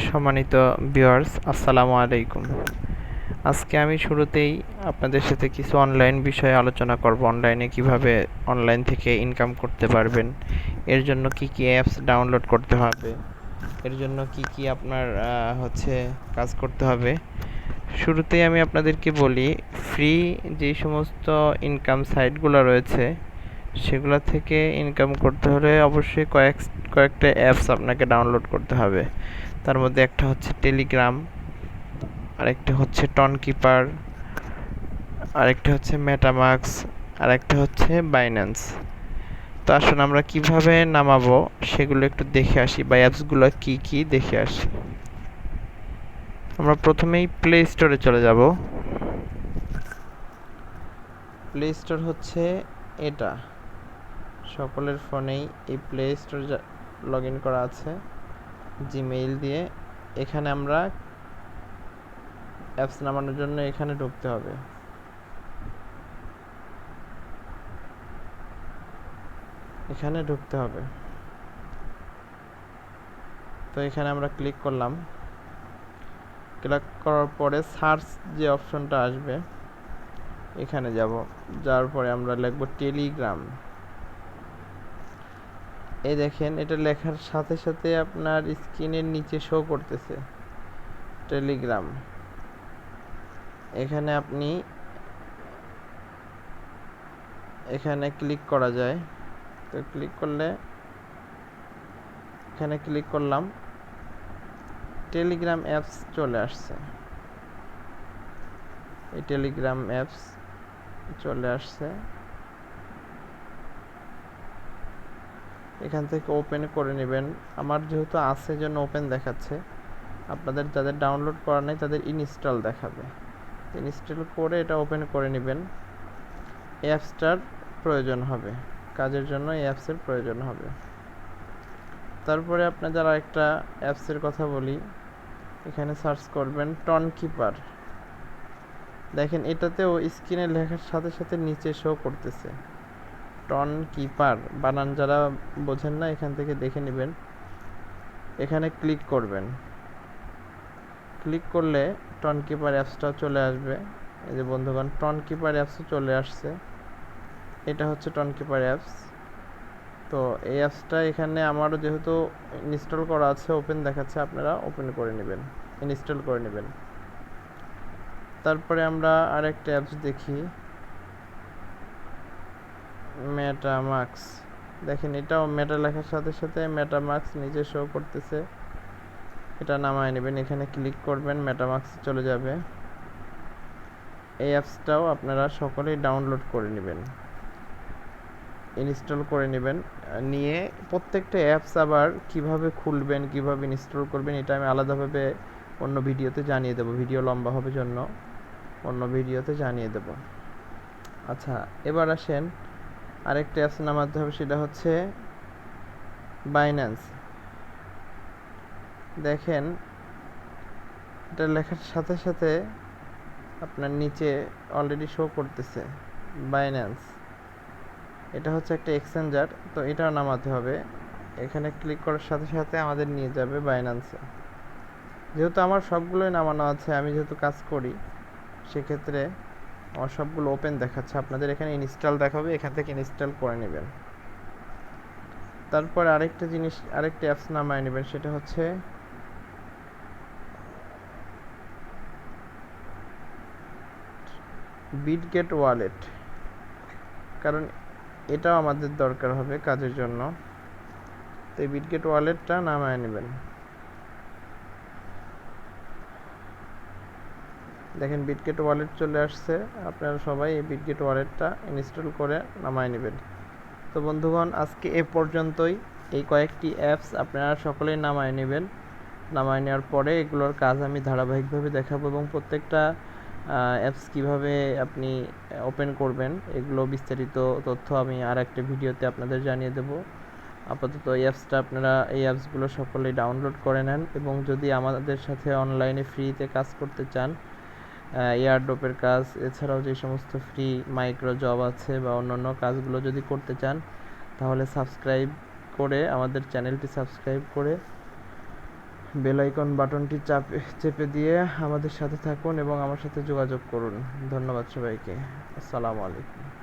সম্মানিত ভিউয়ার্স, আসসালামু আলাইকুম। আজকে আমি শুরুতেই আপনাদের সাথে কিছু অনলাইন বিষয়ে আলোচনা করব। অনলাইনে কিভাবে অনলাইন থেকে ইনকাম করতে পারবেন, এর জন্য কি কি অ্যাপস ডাউনলোড করতে হবে, এর জন্য কি কি আপনার কাজ করতে হবে। শুরুতেই আমি আপনাদেরকে বলি, ফ্রি যেই সমস্ত ইনকাম সাইটগুলো রয়েছে সেগুলো থেকে ইনকাম করতে হলে অবশ্যই কয়েকটা অ্যাপস আপনাকে ডাউনলোড করতে হবে। তার মধ্যে একটা হচ্ছে টেলিগ্রাম, আরেকটা হচ্ছে টনকিপার, আরেকটা হচ্ছে মেটামাক্স, আরেকটা হচ্ছে বাইন্যান্স। তো আসুন আমরা কিভাবে নামাবো সেগুলো একটু দেখে আসি, বা অ্যাপসগুলো কি কি দেখে আসি। আমরা প্রথমেই প্লে স্টোরে চলে যাব। প্লে স্টোর হচ্ছে এটা, সকলের ফোনেই এই প্লে স্টোর লগ ইন করা আছে জিমেইল দিয়ে। এখানে আমরা অ্যাপস নামানোর জন্য এখানে ঢুকতে হবে। তো এখানে আমরা ক্লিক করলাম। ক্লিক করার পরে সার্চ যে অপশনটা আসবে এখানে যাব। যাওয়ার পরে আমরা লিখব টেলিগ্রাম। এই দেখেন, এটা লেখার সাথে সাথে আপনার স্ক্রিনের নিচে শো করতেছে টেলিগ্রাম। এখানে ক্লিক করা যায়। তো এখানে ক্লিক করলাম, টেলিগ্রাম অ্যাপস চলে আসছে। এই টেলিগ্রাম অ্যাপস চলে আসছে। এখান থেকে ওপেন করে নেবেন। আমার যেহেতু আছে জন্য ওপেন দেখাচ্ছে, আপনাদের যাদের ডাউনলোড করা নেই তাদের ইনস্টল দেখাবে। ইনস্টল করে এটা ওপেন করে নেবেন। অ্যাপসটার প্রয়োজন হবে, কাজের জন্য এই অ্যাপসের প্রয়োজন হবে। তারপরে আপনাদের আরেকটা অ্যাপসের কথা বলি। এখানে সার্চ করবেন টনকিপার। দেখেন, এটাতেও স্ক্রিনে লেখার সাথে সাথে নিচে শো করতেছে টনকিপার। বানান যারা বোঝেন না এখান থেকে দেখে নেবেন। এখানে ক্লিক করবেন। ক্লিক করলে টনকিপার অ্যাপসটা চলে আসবে। এই যে বন্ধুগণ, টনকিপার অ্যাপসও চলে আসছে। এটা হচ্ছে টনকিপার অ্যাপস। তো এই অ্যাপসটা এখানে আমারও যেহেতু ইনস্টল করা আছে, ওপেন দেখাচ্ছে, আপনারা ওপেন করে নেবেন, ইনস্টল করে নেবেন। তারপরে আমরা আরেকটা অ্যাপস দেখি, মেটামাক্স। দেখেন, এটাও মেটা লেখার সাথে সাথে মেটামাক্স নিজে শো করতেছে। এটা নামায় নেবেন। এখানে ক্লিক করবেন, মেটামাক্স চলে যাবে। এই অ্যাপসটাও আপনারা সকলেই ডাউনলোড করে নেবেন, ইনস্টল করে নেবেন। নিয়ে প্রত্যেকটা অ্যাপস আবার কিভাবে খুলবেন, কিভাবে ইনস্টল করবেন, এটা আমি আলাদাভাবে অন্য ভিডিওতে জানিয়ে দেবো। ভিডিও লম্বা হবে জন্য অন্য ভিডিওতে জানিয়ে দেব। আচ্ছা, এবার আসেন আরেকটা অ্যাপস নামাতে হবে, সেটা হচ্ছে বাইন্যান্স। দেখেন, এটা লেখার সাথে সাথে আপনার নিচে অলরেডি শো করতেছে বাইন্যান্স। এটা হচ্ছে একটা এক্সচেঞ্জার, তো এটাও নামাতে হবে। এখানে ক্লিক করার সাথে সাথে আমাদের নিয়ে যাবে বাইন্যান্সে। যেহেতু আমার সবগুলোই নামানো আছে, আমি যেহেতু কাজ করি, সেক্ষেত্রে আমার সবগুলো ওপেন দেখাচ্ছে। আপনাদের এখানে ইনস্টল দেখাবে, এখান থেকে ইনস্টল করে নেবেন। তারপর আরেকটা অ্যাপস নামায় নেবেন, সেটা হচ্ছে বিটগেট ওয়ালেট। কারণ এটাও আমাদের দরকার হবে কাজের জন্য। তো এই বিটগেট ওয়ালেটটা নামায় নেবেন। দেখেন, বিটগেট ওয়ালেট চলে আসছে। আপনারা সবাই এই বিটগেট ওয়ালেটটা ইনস্টল করে নামায় নেবেন। তো বন্ধুগণ, আজকে এ পর্যন্তই। এই কয়েকটি অ্যাপস আপনারা সকলেই নামায় নেবেন। নামায় নেওয়ার পরে এগুলোর কাজ আমি ধারাবাহিকভাবে দেখাবো, এবং প্রত্যেকটা অ্যাপস কীভাবে আপনি ওপেন করবেন এগুলো বিস্তারিত তথ্য আমি আর একটা ভিডিওতে আপনাদের জানিয়ে দেব। আপাতত এই অ্যাপসগুলো সকলেই ডাউনলোড করে নেন, এবং যদি আমাদের সাথে অনলাইনে ফ্রিতে কাজ করতে চান, এয়ারড্রপের কাজ এছাড়াও যে সমস্ত ফ্রি মাইক্রো জব আছে বা অন্যান্য কাজগুলো যদি করতে চান, তাহলে আমাদের চ্যানেলটি সাবস্ক্রাইব করে বেল আইকন বাটনটি চেপে দিয়ে আমাদের সাথে থাকুন এবং আমার সাথে যোগাযোগ করুন। ধন্যবাদ সবাইকে। আসসালামু আলাইকুম।